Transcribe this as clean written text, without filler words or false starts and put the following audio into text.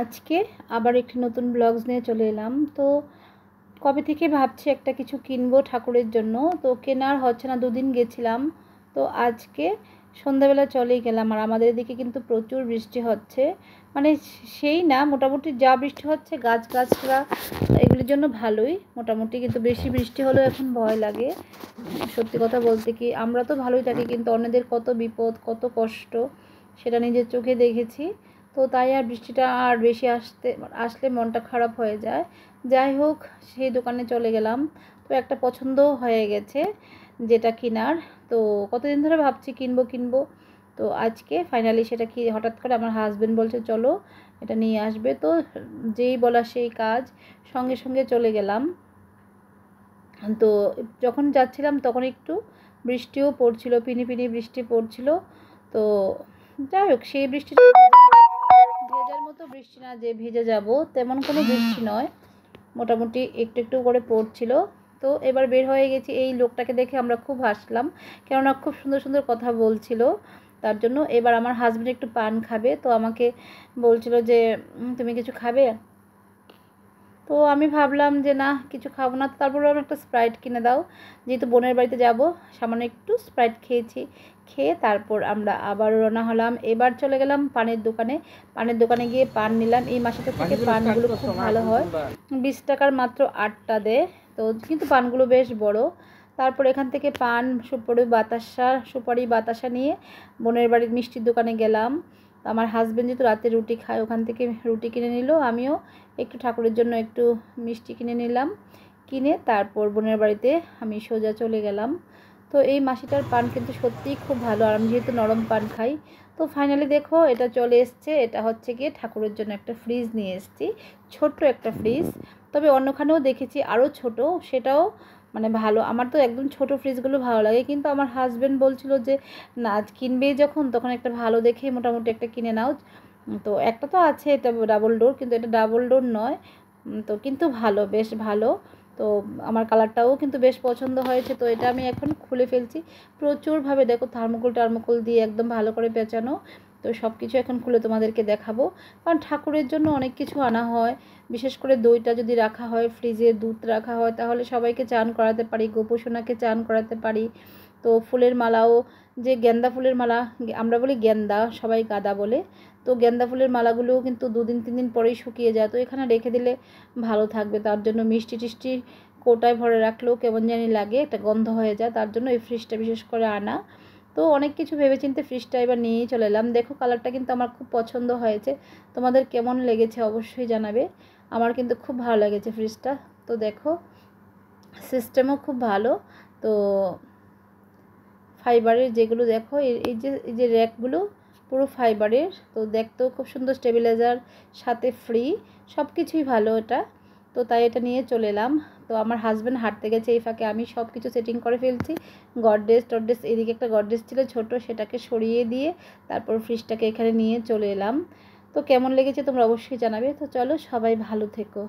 আজকে আবার একটি নতুন ব্লগস নিয়ে চলে এলাম। তো কবে থেকে ভাবছি একটা কিছু কিনবো ঠাকুরের জন্য, তো কেনার হচ্ছে না। দুদিন গেছিলাম, তো আজকে সন্ধ্যাবেলা চলেই গেলাম। আর আমাদের এদিকে কিন্তু প্রচুর বৃষ্টি হচ্ছে, মানে সেই না, মোটামুটি যা বৃষ্টি হচ্ছে গাছগাছরা এগুলির জন্য ভালোই মোটামুটি, কিন্তু বেশি বৃষ্টি হলেও এখন ভয় লাগে। সত্যি কথা বলতে কি, আমরা তো ভালোই থাকি, কিন্তু অন্যদের কত বিপদ কত কষ্ট সেটা নিজের চোখে দেখেছি। তো তাই আর বৃষ্টিটা আর বেশি আসলে মনটা খারাপ হয়ে যায়। যাই হোক, সেই দোকানে চলে গেলাম। তো একটা পছন্দ হয়ে গেছে যেটা কেনার। তো কতদিন ধরে ভাবছি কিনবো। তো আজকে ফাইনালি সেটা কি, হঠাৎ করে আমার হাজবেন্ড বলছে চলো এটা নিয়ে আসবে। তো যেই বলা সেই কাজ, সঙ্গে সঙ্গে চলে গেলাম। তো যখন যাচ্ছিলাম তখন একটু বৃষ্টিও পড়ছিল, পিনি বৃষ্টি পড়ছিল। তো যাই হোক, সেই বৃষ্টিটা ভেজার মতো বৃষ্টি না যে ভিজে যাব, তেমন কোনো বৃষ্টি নয়, মোটামুটি একটু একটু করে পড়ছিল। তো এবার বের হয়ে গেছি। এই লোকটাকে দেখে আমরা খুব হাসলাম, কেননা খুব সুন্দর সুন্দর কথা বলছিল। তার জন্য এবার আমার হাজব্যান্ড একটু পান খাবে, তো আমাকে বলছিল যে তুমি কিছু খাবে। তো আমি ভাবলাম যে না, কিছু খাবো না। তারপরে আমি একটা স্প্রাইট কিনে দাও, যেহেতু বোনের বাড়িতে যাব, সামান্য একটু স্প্রাইট খেয়েছি। খেয়ে তারপর আমরা আবার রওনা হলাম। এবার চলে গেলাম পানের দোকানে গিয়ে পান নিলাম। এই মাসেটা থেকে পানগুলো খুব ভালো হয়, 20 টাকার মাত্র 8টা দেয়। তো কিন্তু পানগুলো বেশ বড়। তারপর এখান থেকে পান, সুপারি বাতাসা নিয়ে বোনের বাড়ির মিষ্টির দোকানে গেলাম। আমার হাজব্যান্ড যেহেতু রাতে রুটি খায়, ওখান থেকে রুটি কিনে নিল। আমিও একটু ঠাকুরের জন্য একটু মিষ্টি কিনে নিলাম। কিনে তারপর বোনের বাড়িতে আমি সোজা চলে গেলাম। তো এই মাসিটার পান কিন্তু সত্যিই খুব ভালো, আর আমি যেহেতু নরম পান খাই। তো ফাইনালি দেখো এটা চলে এসছে। এটা হচ্ছে গিয়ে ঠাকুরের জন্য একটা ফ্রিজ নিয়ে এসেছি, ছোট্ট একটা ফ্রিজ। তবে অন্যখানেও দেখেছি আরও ছোট, সেটাও মানে ভালো। আমার তো একদম ছোট ফ্রিজগুলো ভালো লাগে, কিন্তু আমার হাজব্যান্ড বলছিল যে না, আজ কিনবেই যখন তখন একটা ভালো দেখে মোটামুটি একটা কিনে নাও। তো একটা তো আছে, এটা ডাবল ডোর, কিন্তু এটা ডাবল ডোর নয়। তো কিন্তু ভালো, বেশ ভালো। তো আমার কালারটাও কিন্তু বেশ পছন্দ হয়েছে। তো এটা আমি এখন খুলে ফেলছি। প্রচুরভাবে দেখো টার্মোকোল দিয়ে একদম ভালো করে পেঁচানো। তো সব কিছু এখন খুলে তোমাদেরকে দেখাবো, কারণ ঠাকুরের জন্য অনেক কিছু আনা হয়। বিশেষ করে দইটা যদি রাখা হয় ফ্রিজে, দুধ রাখা হয়, তাহলে সবাইকে চান করাতে পারি, গোপোষণাকে চান করাতে পারি। তো ফুলের মালাও, যে গেন্দা ফুলের মালা, আমরা বলি গেন্দা, সবাই গাঁদা বলে। তো গেন্দা ফুলের মালাগুলোও কিন্তু 2-3 দিন পরেই শুকিয়ে যায়। তো এখানে রেখে দিলে ভালো থাকবে, তার জন্য মিষ্টি টিষ্টি কোটায় ভরে রাখলেও কেমন জানি লাগে, একটা গন্ধ হয়ে যায়। তার জন্য এই ফ্রিজটা বিশেষ করে আনা। তো অনেক কিছু ভেবেচিন্তে ফ্রিজটা এবার নিয়েই চলে এলাম। দেখো কালারটা কিন্তু আমার খুব পছন্দ হয়েছে। তোমাদের কেমন লেগেছে অবশ্যই জানাবে। আমার কিন্তু খুব ভালো লেগেছে ফ্রিজটা। তো দেখো সিস্টেমও খুব ভালো। তো ফাইবারের যেগুলো দেখো, এই যে র্যাকগুলো পুরো ফাইবারের। তো দেখতেও খুব সুন্দর, স্টেবিলাইজার সাথে ফ্রি, সব কিছুই ভালো এটা। তো তাই এটা নিয়ে চলে এলাম। তো আমার হাজব্যান্ড হাঁটতে গেছে, এই ফাঁকে আমি সব কিছু সেটিং করে ফেলছি। টডরেজ, এদিকে একটা গডরেজ ছিল ছোট, সেটাকে সরিয়ে দিয়ে তারপর ফ্রিজটাকে এখানে নিয়ে চলে এলাম। তো কেমন লেগেছে তোমরা অবশ্যই জানাবে। তো চলো, সবাই ভালো থেকো।